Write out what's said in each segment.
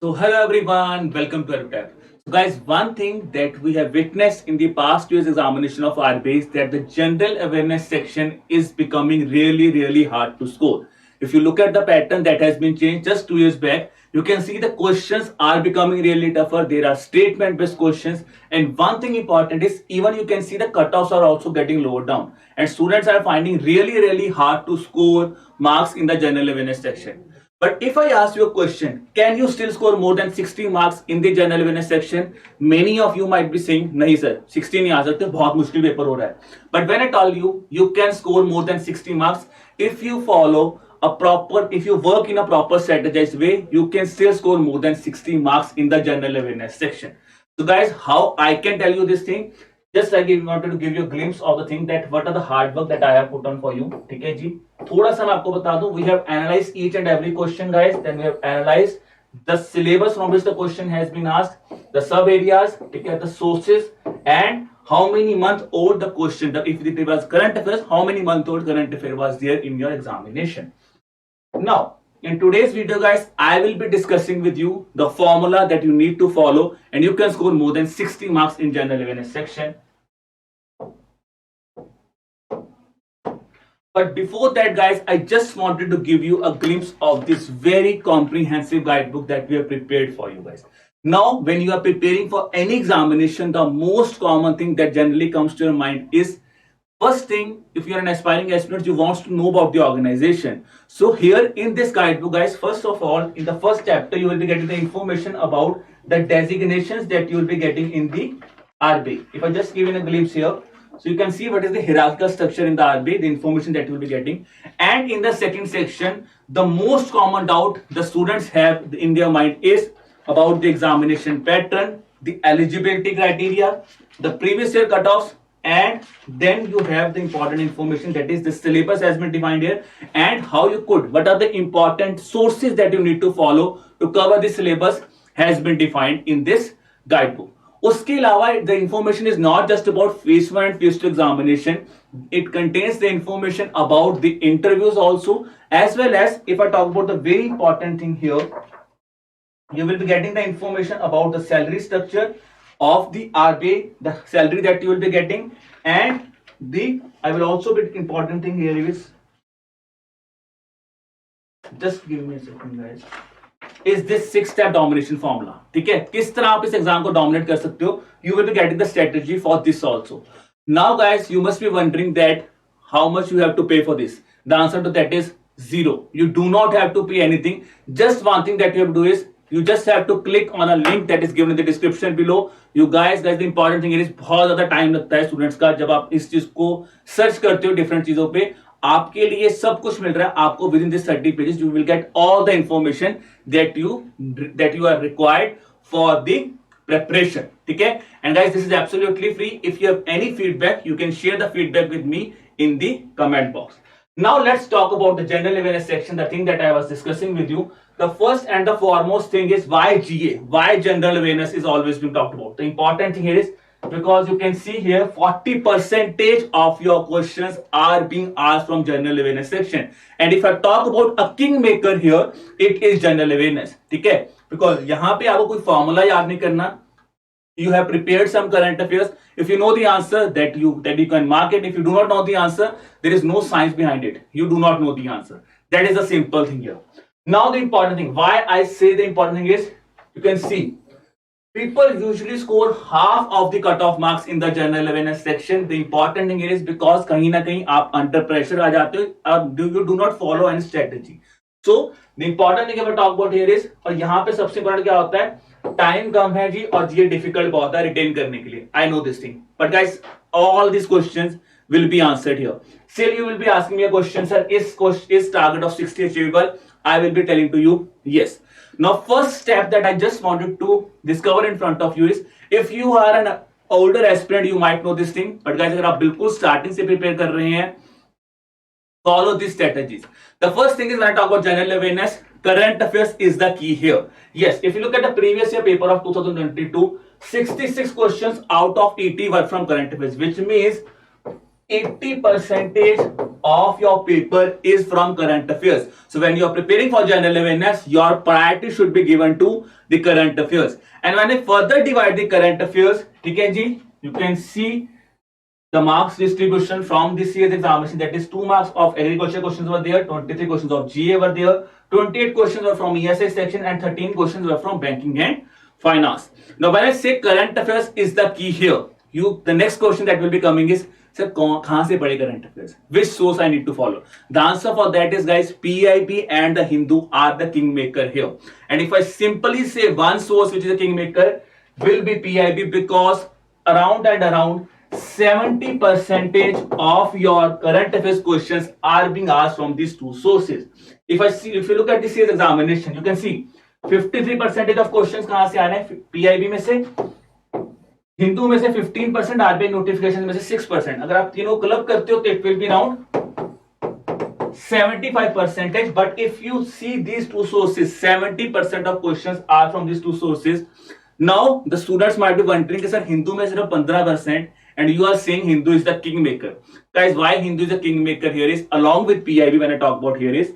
So, hello everyone, welcome to EduTech. So, guys, one thing that we have witnessed in the past year's examination of RBI is that the general awareness section is becoming really hard to score. If you look at the pattern that has been changed just 2 years back, you can see the questions are becoming really tougher. There are statement based questions, and one thing important is even you can see the cutoffs are also getting lower down, and students are finding really hard to score marks in the general awareness section. But if I ask you a question, can you still score more than 60 marks in the general awareness section? Many of you might be saying, nahi sir, 60 नहीं आ सकते, बहुत मुश्किल paper हो रहा है. But when I tell you, you can score more than 60 marks if you follow if you work in a proper strategized way, you can still score more than 60 marks in the general awareness section. So guys, how I can tell you this thing? Just I wanted to give you a glimpse of the thing that what are the hard work that I have put on for you. ठीक है जी, थोड़ा सा मैं आपको बता दूं. We have analyzed each and every question, guys. Then we have analyzed the syllabus from which the question has been asked, the sub areas, ठीक है, the sources, and how many month old the question. If it was current affairs, how many month old current affair was there in your examination? Now, in today's video, guys, I will be discussing with you the formula that you need to follow and you can score more than 60 marks in general awareness section. But before that, guys, I just wanted to give you a glimpse of this very comprehensive guidebook that we have prepared for you guys. Now, when you are preparing for any examination, the most common thing that generally comes to your mind is first thing, if you're an aspiring aspirant, you want to know about the organization. So here in this guidebook, guys, first of all, in the first chapter, you will be getting the information about the designations that you will be getting in the RBI. If I just give you a glimpse here, so you can see what is the hierarchical structure in the RBI, the information that you will be getting. And in the second section, the most common doubt the students have in their mind is about the examination pattern, the eligibility criteria, the previous year cutoffs, and then you have the important information that is the syllabus has been defined here and how you could, what are the important sources that you need to follow to cover the syllabus has been defined in this guidebook. उसके अलावा the information is not just about phase 1 and phase 2 examination. It contains the information about the interviews also, as well as if I talk about the very important thing here, you will be getting the information about the salary structure of the RBI, the salary that you will be getting, and the I will also be important thing here is, just give me a second guys, is this 6-step domination formula. ठीक है, किस तरह आप इस exam को dominate कर सकते हो. You will be getting the strategy for this also. Now guys, you must be wondering that how much you have to pay for this. The answer to that is zero. You do not have to pay anything. Just one thing that you have to do is you just have to click on a link that is given in the description below. You guys, the important thing is बहुत ज्यादा time लगता है students का जब आप इस चीज को सर्च करते हो डिफरेंट चीजों पे. आपके लिए सब कुछ मिल रहा है आपको within this 30 pages. You will get all the information that you are required for the preparation. ठीक है, and guys, this is absolutely free. If you have any feedback, you can share the feedback with me in the comment box. Now let's talk about the general awareness section, the thing that I was discussing with you. The first and the foremost thing is why GA, why general awareness is always being talked about. The important thing here is because you can see here 40% of your questions are being asked from general awareness section. And if I talk about a kingmaker here, it is general awareness. ठीक है, because यहाँ पे आपको कोई formula याद नहीं करना. You have prepared some current affairs. If you know the answer, that you can mark it. If you do not know the answer, there is no science behind it. You do not know the answer. That is a simple thing here. Now the important thing, why I say the important thing is, you can see people usually score half of the cutoff marks in the general awareness section. The important thing is because कहीं ना कहीं आप under pressure आ जाते हो, you do not follow any strategy. So the important thing I talk about here is, और यहाँ पे सबसे important क्या होता है, टाइम कम है जी और ये डिफिकल्ट बहुत है रिटेन करने के लिए. I know this thing, but guys all this questions will be answered here. Still you will be asking me a question, sir, is target of 60 achievable? I will be telling to you yes. Now first step that I just wanted to discover in front of you is, if you are an older aspirant you might know this thing, but guys अगर आप बिल्कुल starting से prepare कर रहे हैं, follow these strategies. The first thing is, when I talk about general awareness, current affairs is the key here. Yes, if you look at the previous year paper of 2022, 66 questions out of 80 were from current affairs, which means 80% of your paper is from current affairs. So when you are preparing for general awareness, your priority should be given to the current affairs. And when I further divide the current affairs, ठीक है जी, you can see the marks distribution from this year's examination. That is 2 marks of agriculture questions were there, 23 questions of GA were there, 28 questions were from ESI section, and 13 questions were from banking and finance. Now when I say current affairs is the key here, the next question that will be coming is, sir, kahan se pade current affairs? Which source I need to follow? The answer for that is, guys, PIB and the Hindu are the kingmaker here. And if I simply say one source which is a kingmaker will be PIB, because around 70% of your current affairs questions are being asked from these two sources. If you look at this year's examination, you can see 53% of questions कहां से आ रहे हैं? PIB में से, हिंदू में से 15%, RBI notification में से 6%. अगर आप तीनों क्लब करते हो तो it will be around 75%. But if you see these two sources, 70% of questions are from these two sources. Now the students might be wondering, sir, Hindu में सिर्फ 15%, and you are saying Hindu is the kingmaker. Guys, why Hindu is the kingmaker here is, along with PIB, when I talk about here is,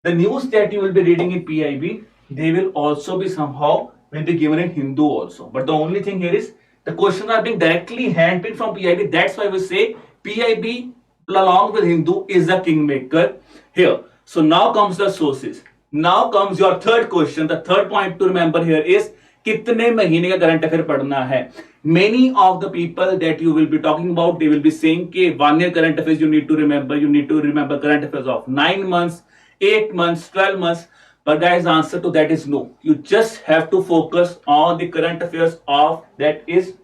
the news that you will be reading in PIB, they will also be somehow will be given in Hindu also. But the only thing here is, the questions are being directly handpicked from PIB. That's why we say PIB along with Hindu is the kingmaker here. So now comes the sources. Now comes your third question. The third point to remember here is, कितने महीने का current affair पढ़ना है? Many of the people that you will be talking about, they will be saying कि 1 year current affairs you need to remember current affairs of 9 months, 8 months, 12 months. But guys, the answer to that is no. You just have to focus on the current affairs of that is.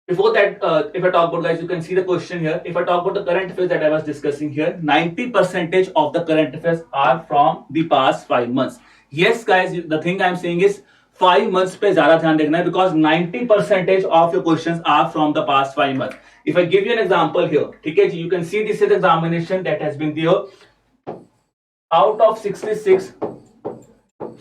Before that, if I talk about, guys, you can see the question here. If I talk about the current affairs that I was discussing here, 90% of the current affairs are from the past 5 months. Yes, guys, the thing I am saying is 5 months पे ज़्यादा ध्यान देखना है, because 90% of your questions are from the past 5 months. If I give you an example here, ठीक है जी, you can see this is examination that has been there. Out of 66,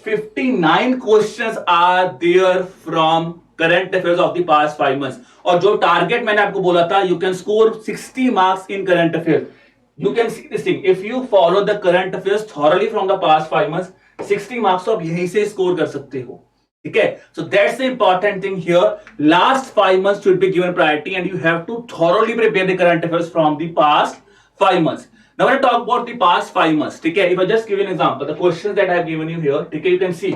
59 questions are there from current affairs of the past 5 months. और जो target मैंने आपको बोला था, you can score 60 marks in current affairs. You can see this thing. If you follow the current affairs thoroughly from the past 5 months, 60 marks तो आप यहीं से स्कोर कर सकते हो. ठीक है? So that's the important thing here. Last 5 months should be given priority, and you have to thoroughly prepare the current affairs from the past 5 months. Now when I talk about the past 5 months, ठीक है? If I just give you an example, the questions that I have given you here, ठीक है? You can see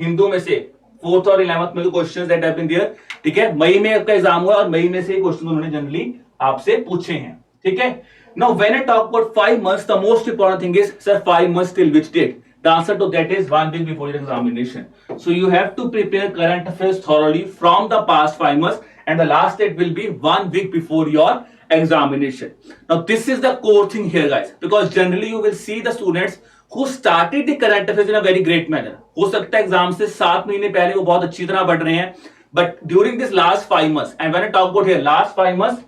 Hindu में से 4th और 11th में questions that have been there, ठीक है? मई में आपका एग्जाम हुआ और मई में से क्वेश्चन उन्होंने जनरली आपसे पूछे हैं. ठीक है? Now when I talk about 5 months, the most important thing is, sir, 5 months till which date? The answer to that is 1 week before your examination. So you have to prepare current affairs thoroughly from the past 5 months, and the last date will be 1 week before your examination. Now this is the core thing here, guys, because generally you will see the students who started the current affairs in a very great manner. हो सकता है exam से 7 महीने पहले वो बहुत अच्छी तरह पढ़ रहे हैं, but during this last 5 months, and when I talk about here last 5 months,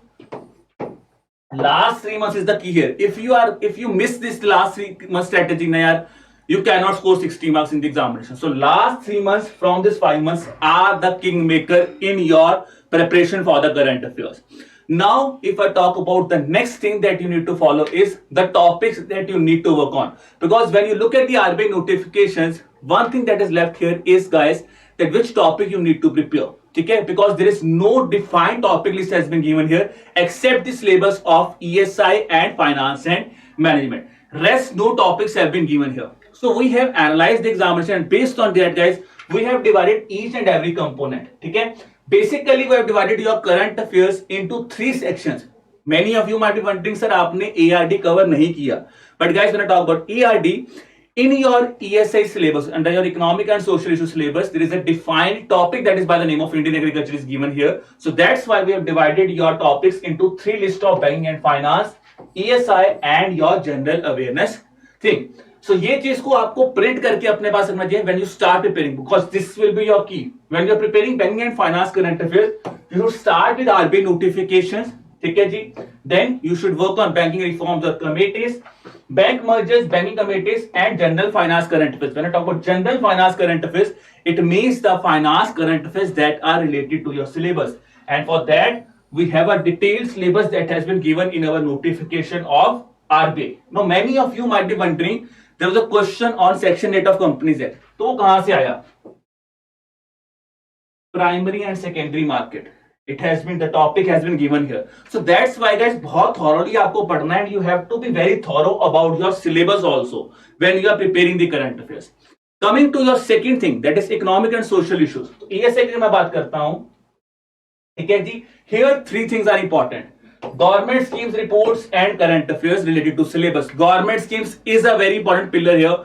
last 3 months is the key here. If you miss this last 3 months strategy na yaar, you cannot score 60 marks in the examination. So last 3 months from this 5 months are the kingmaker in your preparation for the current affairs. Now if I talk about the next thing that you need to follow is the topics that you need to work on, because when you look at the RBI notifications, one thing that is left here is, guys, that which topic you need to prepare. Okay, because there is no defined topic list has been given here except the syllabus of ESI and finance and management. Rest no topics have been given here. So we have analyzed the examination, and based on that, guys, we have divided each and every component. Okay, basically we have divided your current affairs into 3 sections. Many of you might be wondering, sir, आपने ARD cover नहीं किया. But guys, when I talk about ARD, in your ESI syllabus, under your economic and social issue syllabus, there is a defined topic that is by the name of Indian agriculture is given here. So that's why we have divided your topics into 3 lists of banking and finance, ESI and your general awareness thing. So ये चीज को आपको print करके अपने पास रखना चाहिए when you start preparing, because this will be your key. When you are preparing banking and finance current affairs, you should start with RBI notifications. ठीक है जी. Then you should work on banking reforms or committees, bank mergers, banking committees, and general finance current affairs. When I talk about general finance current affairs, it means the finance current affairs that are related to your syllabus. And for that, we have a detailed syllabus that has been given in our notification of RBI. Now many of you might be wondering, there was a question on section 8 of Companies Act. तो वो कहां से आया? Primary and secondary market. It has been, the topic has been given here. So that's why guys, बहुत thoroughly आपको पढ़ना है, and you have to be very thorough about your syllabus also when you are preparing the current affairs. Coming to your second thing, that is economic and social issues. तो ESA की मैं बात करता हूं, ठीक है जी. Here three things are important. Government schemes, reports and current affairs related to syllabus. Government schemes is a very important pillar here.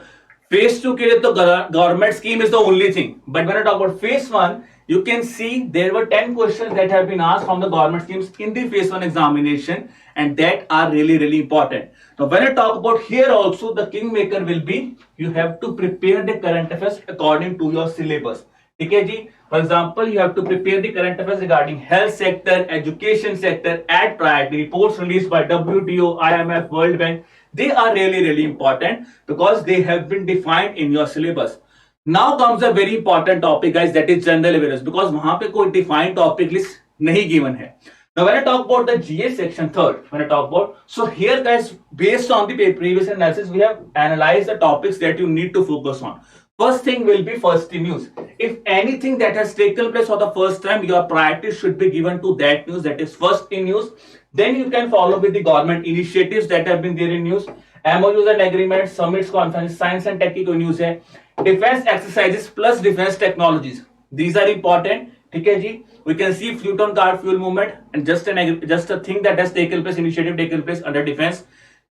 Phase 2 के लिए तो government scheme is the only thing. But when I talk about phase 1, you can see there were 10 questions that have been asked from the government schemes in the phase 1 examination, and that are really, really important. Now, when I talk about here also, the kingmaker will be, you have to prepare the current affairs according to your syllabus. ठीक है जी. For example, you have to prepare the current affairs regarding health sector, education sector at priority. Reports released by WTO, IMF, World Bank. They are really, really important because they have been defined in your syllabus. Now comes a very important topic, guys, that is general awareness, because वहां पे कोई defined topic list नहीं given है. Now, when I talk about the GA section third, when I talk about, so here guys, based on the previous analysis, we have analyzed the topics that you need to focus on. First thing will be first in news. If anything that has taken place for the first time, your priority should be given to that news, that is first in news. Then you can follow with the government initiatives that have been there in news, MOUs and agreements, summits, conferences, science and tech की news है, defense exercises plus defense technologies. These are important. ठीक है जी. We can see flute on card fuel movement and just a thing that has taken place, initiative taken place under defense.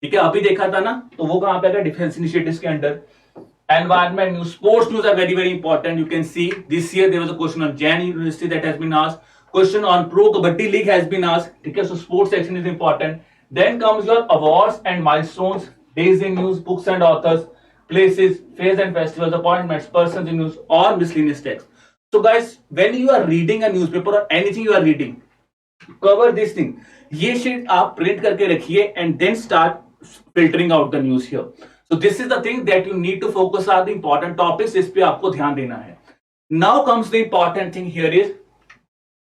ठीक है, अभी देखा था ना, तो वो कहां पे आएगा? डिफेंस इनिशिएटिव्स के under. Environment news, sports news are very, very important. You can see this year there was a question on Jain University that has been asked. Question on Pro Kabaddi League has been asked. Okay, so sports section is important. Then comes your awards and milestones, days in news, books and authors, places, fairs and festivals, appointments, persons in news, or miscellaneous text. So guys, when you are reading a newspaper or anything you are reading, cover this thing. ये sheet आप print करके रखिए and then start filtering out the news here. So this is the thing that you need to focus on, the important topics. इस पे आपको ध्यान देना है. Now comes the important thing here is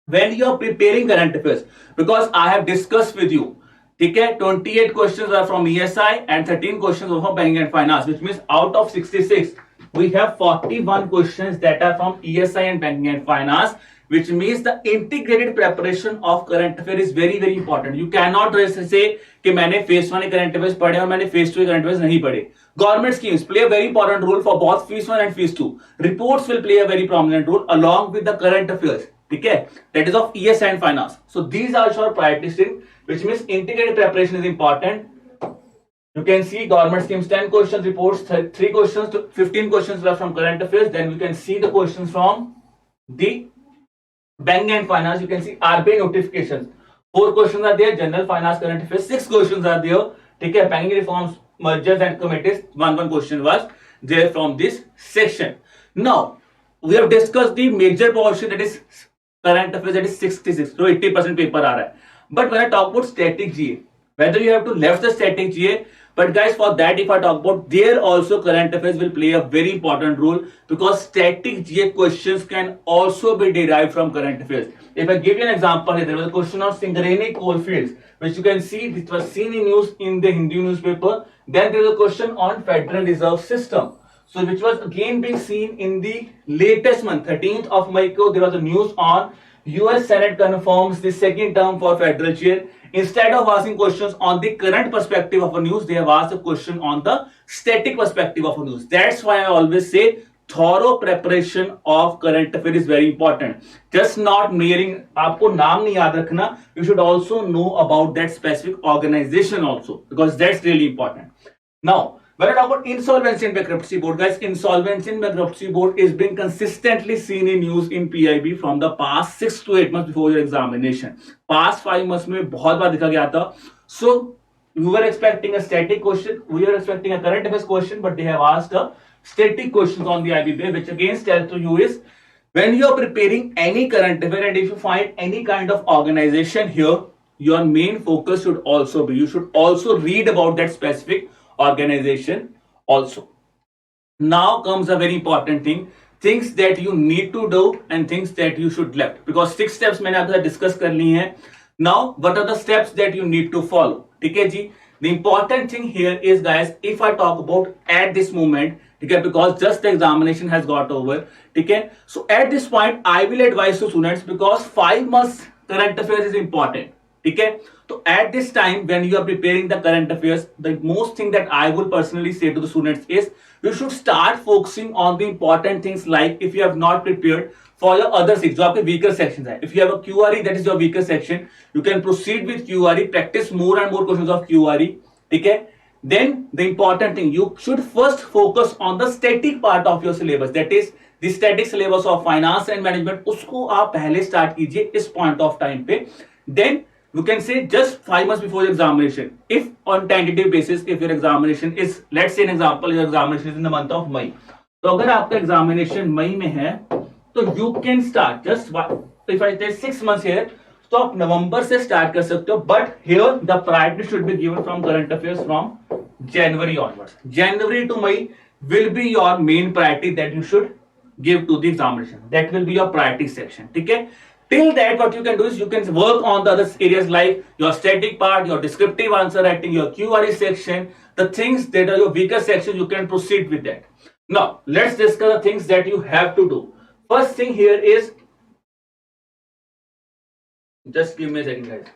when you are preparing current affairs, because I have discussed with you, ठीक है, 28 questions are from ESI and 13 questions are from banking and finance, which means out of 66 we have 41 questions that are from ESI and banking and finance, which means the integrated preparation of current affair is very, very important. You cannot say कि मैंने phase 1 current affairs पढ़े और मैंने phase 2 current affairs नहीं पढ़े. Government schemes play a very important role for both phase 1 and phase 2. Reports will play a very prominent role along with the current affairs. ठीक है, that is of ESI and finance. So these are your priority stream, which means integrated preparation is important. You can see government schemes 10 questions, reports 3 questions, 15 questions are from current affairs. Then we can see the questions from the banking and finance. You can see RBI notifications. 4 questions are there, general finance, current affairs. 6 questions are there. ठीक है, banking reforms, mergers and committees. One question was there from this section. Now we have discussed the major portion, that is current affairs, that is 66. So 80% paper आ रहा है. But when I talk about static GA, whether you have to left the static GA, but guys, for that, if I talk about, there also current affairs will play a very important role, because static GA questions can also be derived from current affairs. If I give you an example, there was a question on Singareni coalfields, which you can see it was seen in news in the Hindu newspaper. Then there was a question on Federal Reserve System, so which was again being seen in the latest month, 13th of May. There was a news on US Senate confirms the second term for federal chair. Instead of asking questions on the current perspective of a news, they have asked a question on the static perspective of a news. That's why I always say thorough preparation of current affair is very important. Just not mirroring, आपको नाम नहीं याद रखना, you should also know about that specific organization also, because that's really important. Now, when I talk about insolvency and bankruptcy board, guys, insolvency and bankruptcy board is being consistently seen in news in PIB from the past 6 to 8 months before your examination. Past 5 months में बहुत बार देखा गया था. So we were expecting a static question, we were expecting a current affairs question, but they have asked a static questions on the IBB, which again tells to you is when you are preparing any current affair and if you find any kind of organization here, your main focus should also be, you should also read about that specific organization also. Now comes a very important thing, things that you need to do and things that you should left, because 6 steps मैंने आपके साथ discuss कर ली हैं. Now what are the steps that you need to follow? ठीक है जी. The important thing here is, guys, if I talk about at this moment, okay, because just the examination has got over, okay, so at this point I will advise to students, because 5 months current affairs is important, okay. So at this time when you are preparing the current affairs, the most thing that I will personally say to the students is you should start focusing on the important things, like if you have not prepared for your other six जो आपके weaker sections है, if you have a QRE that is your weaker section, you can proceed with QRE, practice more and more questions of QRE, ठीक है. Then the important thing, you should first focus on the static part of your syllabus, that is the static syllabus of finance and management, उसको आप पहले start कीजिए इस point of time पे. Then you can say just 5 months before your examination, if on tentative basis, if your examination is, let's say an example, your examination is in the month of May, तो अगर आपका examination मई में है तो you can start just if I say 6 months here, तो आप नवंबर से start कर सकते हो, but here the priority should be given from current affairs from January onwards. January to May will be your main priority that you should give to the examination. That will be your priority section. ठीक है. Till that, what you can do is you can work on the other areas like your static part, your descriptive answer writing, your QRE section, the things that are your weaker section. You can proceed with that. Now let's discuss the things that you have to do. First thing here is, just give me a second, guys.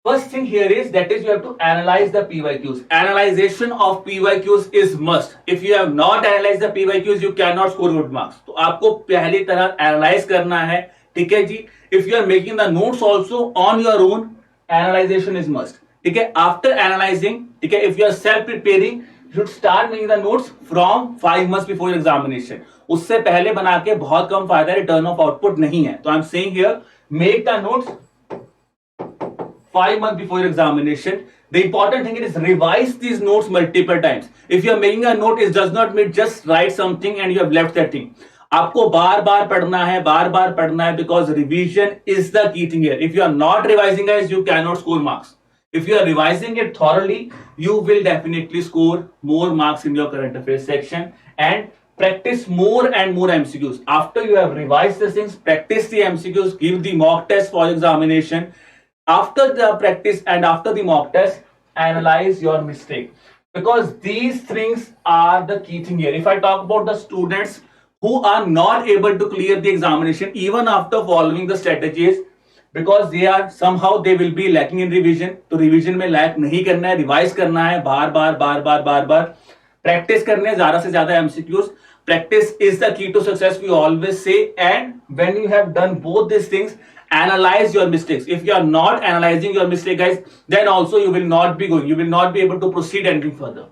First thing here is, that is you have to analyze the PYQs. Analyzation of PYQs is must. If you have not analyzed the PYQs, you cannot score good marks. तो आपको पहली तरह analyze करना है, ठीक है जी. If you are making the notes also on your own, analyzation is must. ठीक है. After analyzing, ठीक है, if you are self preparing, you should start making the notes from 5 months before your examination. उससे पहले बना के बहुत कम फायदा है, रिटर्न ऑफ आउटपुट नहीं है. तो I am saying here, make the notes 5 months before your examination. The important thing is revise these notes multiple times. If you are making a note, it does not mean just write something and you have left that thing. आपको बार बार पढ़ना है, बार बार पढ़ना है, because revision is the key thing here. If you are not revising, guys, you cannot score marks. If you are revising it thoroughly, you will definitely score more marks in your current affairs section. And practice more and more MCQs. After you have revised these things, practice the MCQs, give the mock test for examination. After the practice and after the mock test, analyze your mistake, because these things are the key thing here. If I talk about the students who are not able to clear the examination even after following the strategies, because they are somehow they will be lacking in revision. तो revision में lack नहीं करना है, revise करना है, बार बार practice करने हैं, ज़्यादा से ज़्यादा MCQs. Practice is the key to success, we always say. And when you have done both these things, analyze your mistakes. If you are not analyzing your mistake, guys, then also you will not be able to proceed anything further.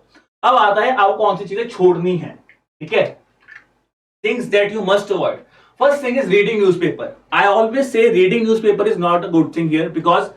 अब आता है आपको कौन सी चीजें छोड़नी है, ठीक है. Things that you must avoid. First thing is reading newspaper. I always say reading newspaper is not a good thing here, because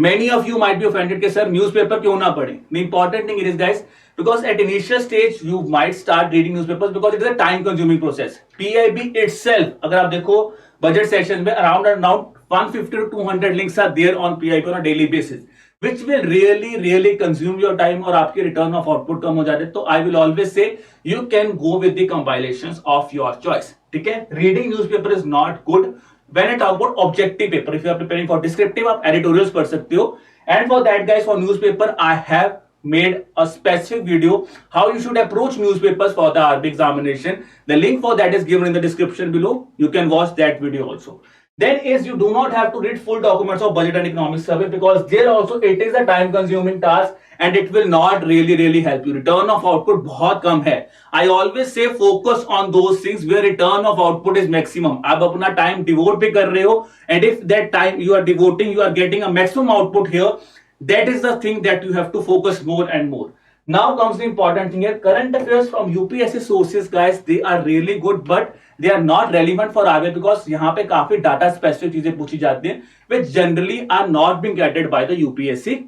many of you might be offended कि sir newspaper क्यों ना पढ़ें. The important thing is, guys, because at initial stage you might start reading newspapers because it is a time consuming process. PIB itself, अगर आप देखो budget session में around 150 to 200 links are there on PIB on a daily basis, which will really consume your time और आपके return of output कम हो जाते. तो I will always say you can go with the compilations of your choice. ठीक है. Reading newspaper is not good. When I talk about objective paper, if you are preparing for descriptive, आप editorials पढ़ सकते हो. And for that, guys, for newspaper, I have made a specific video how you should approach newspapers for the RB examination. The link for that is given in the description below. You can watch that video also. Then is you do not have to read full documents of budget and economic survey, because there also it is a time consuming task and it will not really help you. Return of output बहुत कम है. I always say focus on those things where return of output is maximum. आप अपना time devote भी कर रहे हो, and if that time you are devoting, you are getting a maximum output here. That is the thing that you have to focus more and more. Now comes the important thing here. Current affairs from UPSC sources, guys, they are really good, but they are not relevant for RBI, because यहाँ पे काफी data specific चीजें पूछी जाती हैं, which generally are not being gathered by the UPSC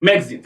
magazine.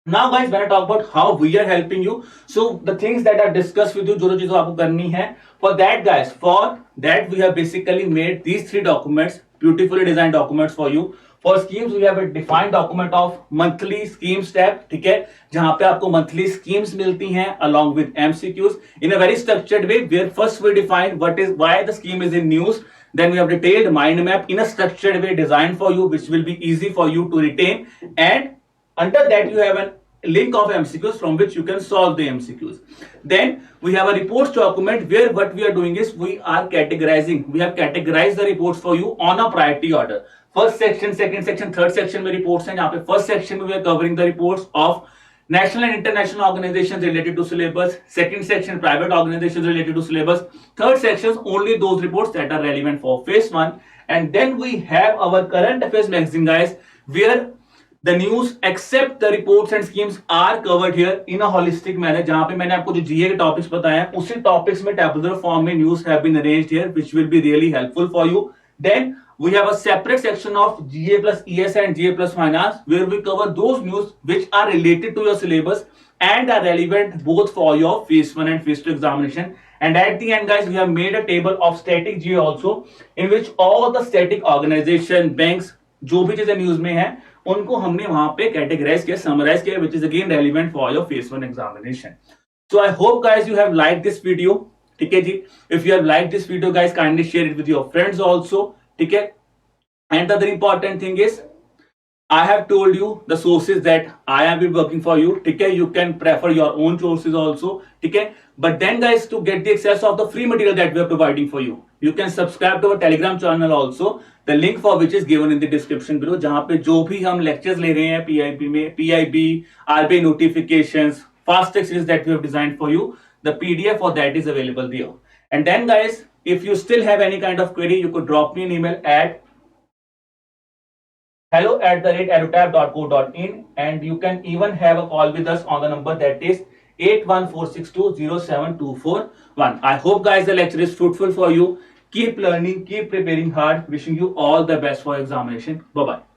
Now, guys, when I talk about how we are helping you, so the things that I discussed with you, जो चीजें आपको करनी है, for that, guys, for that we have basically made these 3 documents, beautifully designed documents for you. For schemes, we have a defined document of monthly schemes tab, ठीक है, जहां पे आपको monthly schemes मिलती हैं along with MCQs in a very structured way, where first we define why the scheme is in news, Then we have detailed mind map in a structured way designed for you, which will be easy for you to retain. And under that, you have a link of MCQs from which you can solve the MCQs. Then we have a reports document where what we are doing is we are categorizing. We have categorized the reports for you on a priority order. First section, second section, third section में reports हैं. यहाँ पे first section में we are covering the reports of national and international organizations related to syllabus. Second section, private organizations related to syllabus. Third section, only those reports that are relevant for phase 1. And then we have our current affairs magazine, guys, where the news except the reports and schemes are covered here in a holistic manner. जहां पे मैंने आपको जो GA के topics बताए हैं उसी topics में tabular form में news have been arranged here, which will be really helpful for you. Then we have a separate section of GA plus ES and GA plus finance where we cover those news which are related to your syllabus and are relevant both for your phase 1 and phase 2 examination. And at the end, guys, we have made a table of static GA also, in which all the static organization, banks, जो भी चीजें news में है उनको हमने वहां पे categorise किया, समराइज किया, which is again relevant for your phase 1 examination. So I hope, guys, you have liked this video. ठीक है जी. If you have liked this video, guys, kindly share it with your friends also. ठीक है. And the other important thing is, I have told you the sources that I have been working for you. ठीक है. You can prefer your own sources also. ठीक है. But then, guys, to get the access of the free material that we are providing for you, you can subscribe to our Telegram channel also. The link for which is given in the description below. जहां पे जो भी हम lectures ले रहे हैं PIB में, PIB, RBI notifications, fast track series that we have designed for you, the PDF for that is available there. And then, guys, if you still have any kind of query, you could drop me an email at hello@edutap.co.in, and you can even have a call with us on the number that is 8146207241. I hope, guys, the lecture is fruitful for you. Keep learning, keep preparing hard. Wishing you all the best for your examination. Bye-bye.